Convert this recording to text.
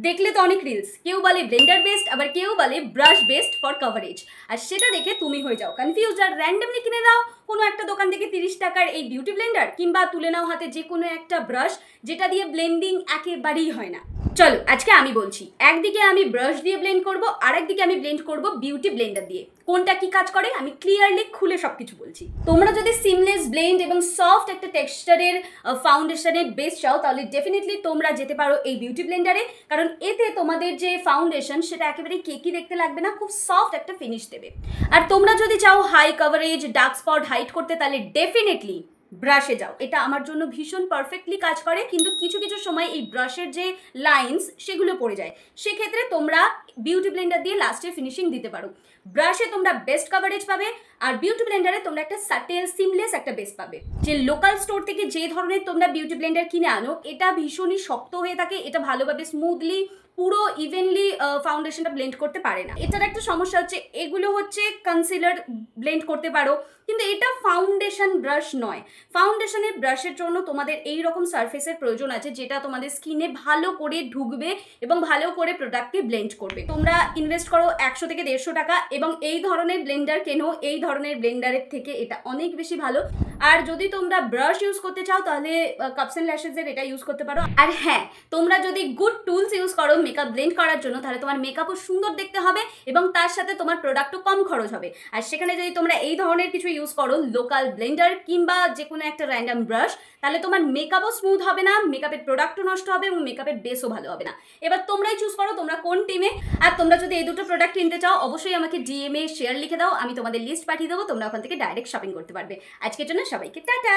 দেখলে তো অনেক রিলস, কেউ বলে ব্লেন্ডার বেস্ট, আবার কেউ বলে ব্রাশ বেস্ট ফর কভারেজ। আর সেটা দেখে তুমি হয়ে যাও কনফিউজ আর র্যান্ডমলি কিনে দাও কোনো একটা দোকান থেকে 30 টাকার এই বিউটি ব্লেন্ডার, কিংবা তুলে নাও হাতে যে কোনো একটা ব্রাশ যেটা দিয়ে ব্লেন্ডিং একেবারেই হয় না। চলো আজকে আমি বলছি, একদিকে আমি ব্রাশ দিয়ে ব্লেন্ড করব, আর একদিকে আমি ব্লেন্ড করব বিউটি ব্লেন্ডার দিয়ে। কোনটা কি কাজ করে আমি ক্লিয়ারলি খুলে সবকিছু বলছি। তোমরা যদি সিমলেস ব্লেন্ড এবং সফট একটা টেক্সচারের ফাউন্ডেশনের বেস চাও, তাহলে ডেফিনেটলি তোমরা যেতে পারো এই বিউটি ব্লেন্ডারে, কারণ এতে তোমাদের যে ফাউন্ডেশন সেটা একেবারে কেকি দেখতে লাগবে না, খুব সফট একটা ফিনিশ দেবে। আর তোমরা যদি চাও high coverage dark spot hide করতে, তাহলে ডেফিনেটলি ব্রাশে যাও। এটা আমার জন্য ভীষণ পারফেক্টলি কাজ করে, কিন্তু কিছু কিছু সময় এই ব্রাশের যে লাইন্স সেগুলো পড়ে যায়, সেক্ষেত্রে তোমরা বিউটি ব্লেন্ডার দিয়ে লাস্টে ফিনিশিং দিতে পারো। ব্রাশে তোমরা বেস্ট কভারেজ পাবে, আর বিউটি ব্লেন্ডারে তোমরা একটা সাটেল সিমলেস একটা বেস পাবে। যে লোকাল স্টোর থেকে যে ধরনের তোমরা বিউটি ব্লেন্ডার কিনে আনো, এটা ভীষণই শক্ত হয়ে থাকে, এটা ভালোভাবে স্মুথলি পুরো ইভেনলি ফাউন্ডেশনটা ব্লেন্ড করতে পারে না। এটার একটা সমস্যা হচ্ছে, এগুলো হচ্ছে কনসিলার ব্লেন্ড করতে পারো, কিন্তু এটা ফাউন্ডেশন ব্রাশ নয়। ফাউন্ডেশনের ব্রাশের জন্য তোমাদের এই রকম সারফেসের প্রয়োজন আছে, যেটা তোমাদের স্কিনে ভালো করে ঢুকবে এবং ভালো করে প্রোডাক্টকে ব্লেন্ড করবে। তোমরা ইনভেস্ট করো 100 থেকে 150 টাকা এবং এই ধরনের ব্লেন্ডার কেনো, এই ধরনের ব্লেন্ডারের থেকে এটা অনেক বেশি ভালো। আর যদি তোমরা ব্রাশ ইউজ করতে চাও, তাহলে কাপস অ্যান্ড ল্যাশেসের এটা ইউজ করতে পারো। আর হ্যাঁ, তোমরা যদি গুড টুলস ইউজ করো মেকআপ ব্লেন্ড করার জন্য, তাহলে তোমার মেকআপও সুন্দর দেখতে হবে এবং তার সাথে তোমার প্রোডাক্টও কম খরচ হবে। আর সেখানে যদি তোমরা এই ধরনের কিছু ইউজ করো, লোকাল ব্লেন্ডার কিংবা যে কোনো একটা র্যান্ডম ব্রাশ, তাহলে তোমার মেকআপও স্মুথ হবে না, মেকআপের প্রোডাক্টও নষ্ট হবে এবং মেকআপের বেসও ভালো হবে না। এবার তোমরাই চুজ করো তোমরা কোন টিমে। আর তোমরা যদি এই দুটো প্রোডাক্ট কিনতে চাও, অবশ্যই আমাকে ডিএমএ শেয়ার লিখে দাও, আমি তোমাদের লিস্ট পাঠিয়ে দেবো, তোমরা ওখান থেকে ডাইরেক্ট শপিং করতে পারবে। আজকের জন্য সবাইকে টাটা।